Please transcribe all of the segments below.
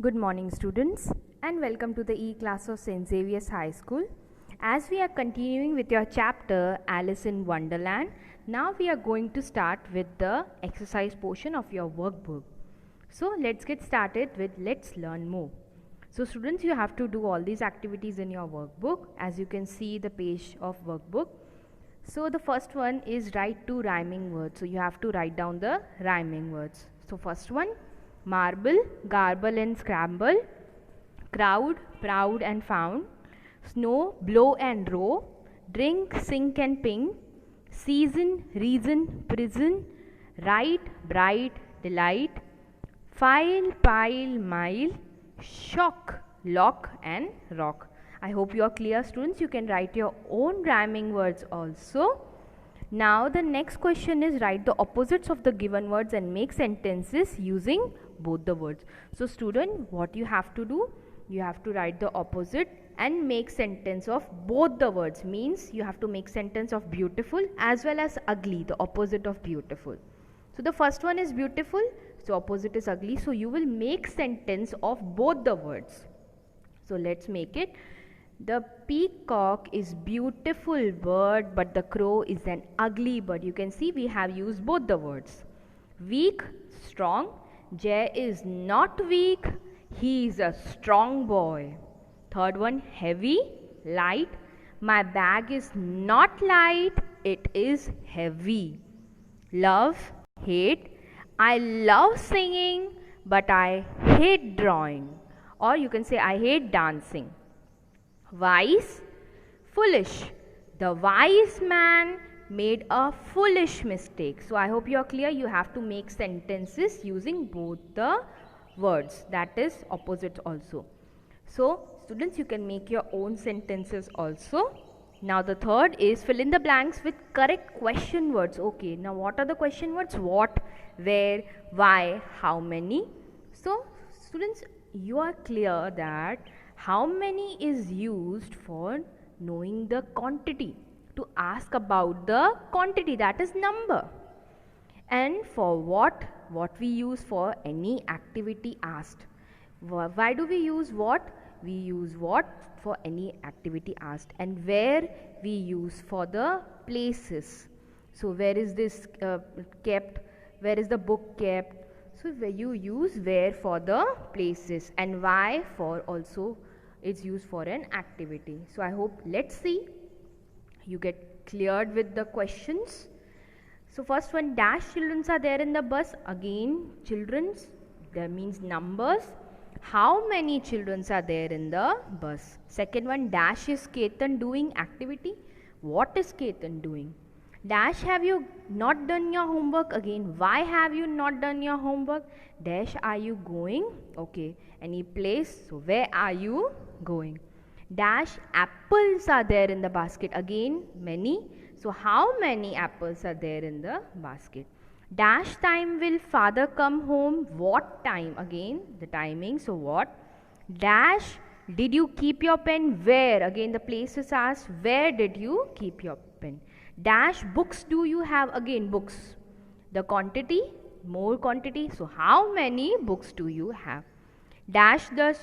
Good morning students and welcome to the E-class of St. Xavier's High School. As we are continuing with your chapter Alice in Wonderland, now we are going to start with the exercise portion of your workbook. So let's get started with Let's Learn More. So students, you have to do all these activities in your workbook. As you can see the page of workbook. So the first one is write 2 rhyming words. So you have to write down the rhyming words. So first one, marble, garble and scramble, crowd, proud and found, snow, blow and row, drink, sink and ping, season, reason, prison, right, bright, delight, file, pile, mile, shock, lock and rock. I hope you are clear students. You can write your own rhyming words also. Now the next question is write the opposites of the given words and make sentences using both the words. So student, what you have to do? You have to write the opposite and make sentence of both the words. Means you have to make sentence of beautiful as well as ugly, the opposite of beautiful. So the first one is beautiful, so opposite is ugly. So you will make sentence of both the words. So let's make it. The peacock is beautiful bird, but the crow is an ugly bird. You can see we have used both the words. Weak, strong. Jay is not weak, he is a strong boy. Third one, heavy, light. My bag is not light, it is heavy. Love, hate. I love singing, but I hate drawing. Or you can say I hate dancing. Wise, foolish. The wise man made a foolish mistake. So I hope you are clear. You have to make sentences using both the words, that is opposite also. So students, you can make your own sentences also. Now the third is fill in the blanks with correct question words. Okay, now what are the question words? What, where, why, how many. So students, you are clear that how many is used for knowing the quantity, to ask about the quantity, that is number. And for what we use for any activity asked. Why do we use what? We use what for any activity asked. And where we use for the places. So where is this kept? Where is the book kept? So where you use where for the places, and why for also it's used for an activity. So I hope, let's see, you get cleared with the questions. So first one, dash children are there in the bus. Again, children's, that means numbers. How many children are there in the bus? Second one, dash is Ketan doing activity. What is Ketan doing? Dash, have you not done your homework? Again, why have you not done your homework? Dash, are you going? Okay, any place? So where are you going? Dash, apples are there in the basket. Again, many. So how many apples are there in the basket? Dash time will father come home. What time? Again, the timing. So what? Dash, did you keep your pen? Where? Again, the place is asked. Where did you keep your pen? Dash, books do you have? Again, books. The quantity, more quantity. So how many books do you have? Dash, does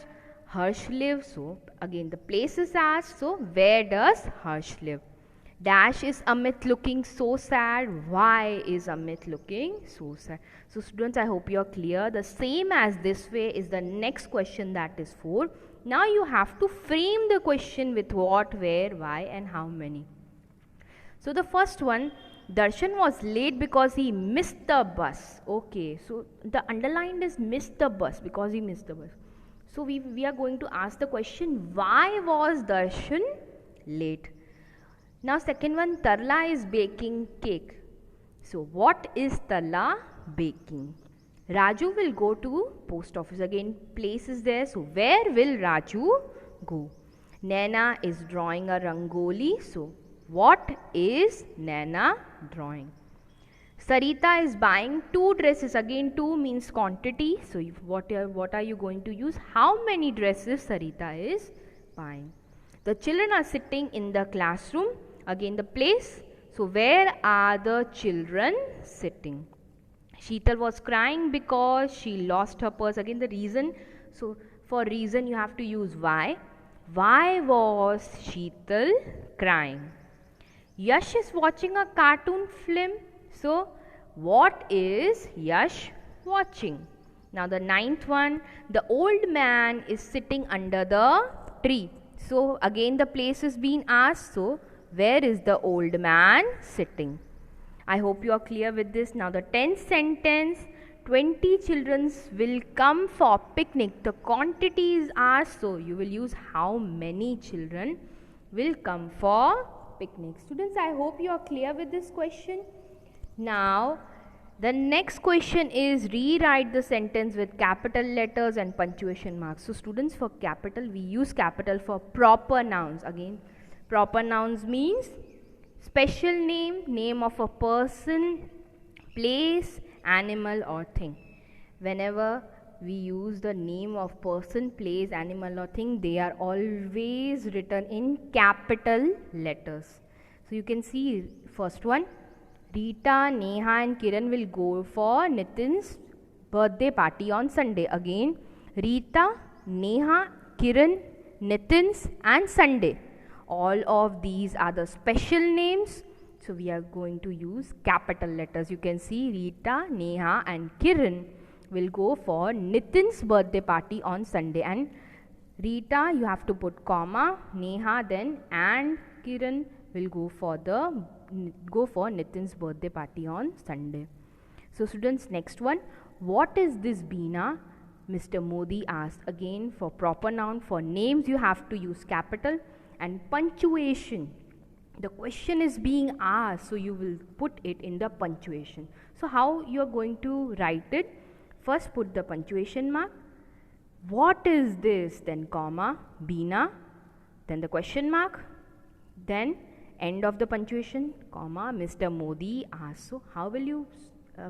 Harsh live? So again the place is asked. So where does Harsh live? Dash, is Amit looking so sad? Why is Amit looking so sad? So students, I hope you are clear. The same as this way is the next question, that is 4. Now you have to frame the question with what, where, why and how many. So the first one, Darshan was late because he missed the bus. Okay, so the underlined is missed the bus, because he missed the bus. So we are going to ask the question, why was Darshan late? Now second one, Tarla is baking cake. So what is Tarla baking? Raju will go to post office. Again, place is there. So where will Raju go? Naina is drawing a rangoli. So what is Naina drawing? Sarita is buying 2 dresses. Again, 2 means quantity. So what are you going to use? How many dresses Sarita is buying? The children are sitting in the classroom. Again, the place. So where are the children sitting? Sheetal was crying because she lost her purse. Again, the reason So for reason you have to use why. Why was Sheetal crying? Yash is watching a cartoon film. So what is Yash watching? Now the ninth one, the old man is sitting under the tree. So again the place is being asked. So where is the old man sitting? I hope you are clear with this. Now the 10th sentence, 20 children will come for picnic. The quantity is asked, so you will use how many children will come for picnic. Students, I hope you are clear with this question. Now the next question is rewrite the sentence with capital letters and punctuation marks. So students, for capital we use capital for proper nouns. Again, proper nouns means special name, name of a person, place, animal or thing. Whenever we use the name of person, place, animal or thing, they are always written in capital letters. So you can see first one, Rita, Neha and Kiran will go for Nitin's birthday party on Sunday. Again, Rita, Neha, Kiran, Nitin's and Sunday. All of these are the special names. So we are going to use capital letters. You can see Rita, Neha and Kiran will go for Nitin's birthday party on Sunday. And Rita, you have to put comma, Neha then and Kiran will go for Nitin's birthday party on Sunday. So students, next one, what is this Beena? Mr. Modi asked. Again, for proper noun, for names you have to use capital. And punctuation, the question is being asked, so you will put it in the punctuation. So how you are going to write it? First put the punctuation mark. What is this? Then comma, Beena, then the question mark, then end of the punctuation, comma, Mr. Modi asked. So how will you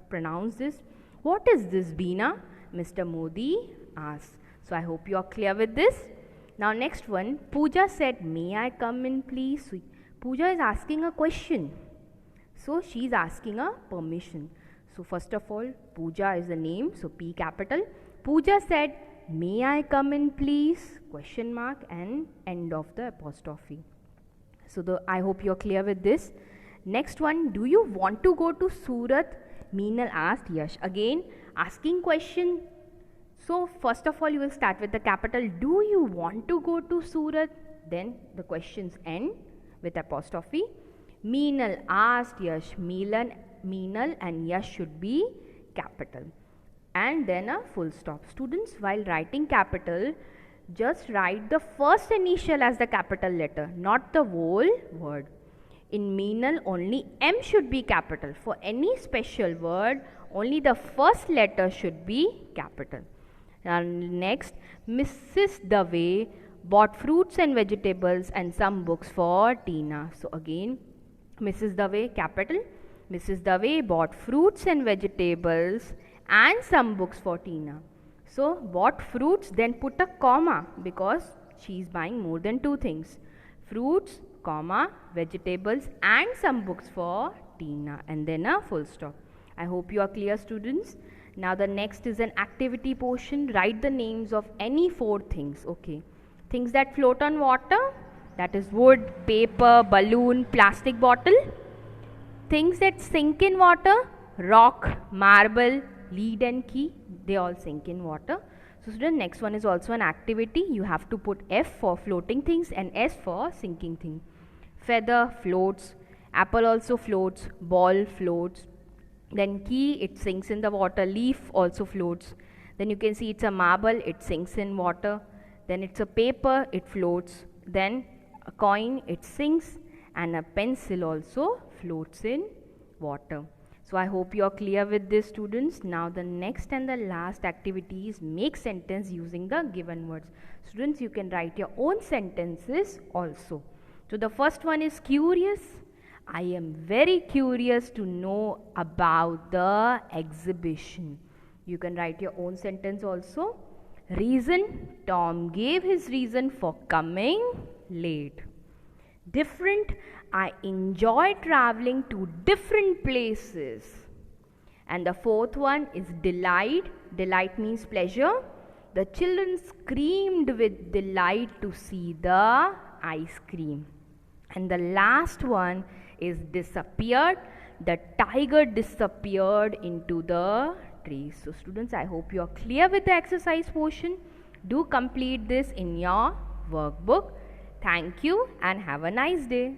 pronounce this? What is this, Beena? Mr. Modi asked. So I hope you are clear with this. Now next one, Pooja said, may I come in please? Pooja is asking a question. So she is asking a permission. So first of all, Pooja is the name, so P capital. Pooja said, may I come in please? Question mark and end of the apostrophe. So I hope you are clear with this. Next one, do you want to go to Surat? Meenal asked Yash. Again, asking question. So first of all, you will start with the capital. Do you want to go to Surat? Then the questions end with apostrophe. Meenal asked Yash. Meenal and Yash should be capital. And then a full stop. Students, while writing capital, just write the first initial as the capital letter, not the whole word. In Meenal, only M should be capital. For any special word, only the first letter should be capital. And next, Mrs. Dave bought fruits and vegetables and some books for Tina. So again, Mrs. Dave capital. Mrs. Dave bought fruits and vegetables and some books for Tina. So bought fruits, then put a comma because she is buying more than two things. Fruits, comma, vegetables and some books for Tina, and then a full stop. I hope you are clear, students. Now the next is an activity portion. Write the names of any four things. Okay. Things that float on water, that is wood, paper, balloon, plastic bottle. Things that sink in water, rock, marble, lead and key, they all sink in water. So student, next one is also an activity. You have to put F for floating things and S for sinking thing. Feather floats, apple also floats, ball floats, then key, it sinks in the water, leaf also floats. Then you can see it's a marble, it sinks in water. Then it's a paper, it floats. Then a coin, it sinks, and a pencil also floats in water. So I hope you are clear with this, students. Now the next and the last activity is make sentence using the given words. Students, you can write your own sentences also. So the first one is curious. I am very curious to know about the exhibition. You can write your own sentence also. Reason, Tom gave his reason for coming late. Different, I enjoy traveling to different places. And the fourth one is delight. Delight means pleasure. The children screamed with delight to see the ice cream. And the last one is disappeared. The tiger disappeared into the trees. So students, I hope you are clear with the exercise portion. Do complete this in your workbook. Thank you and have a nice day.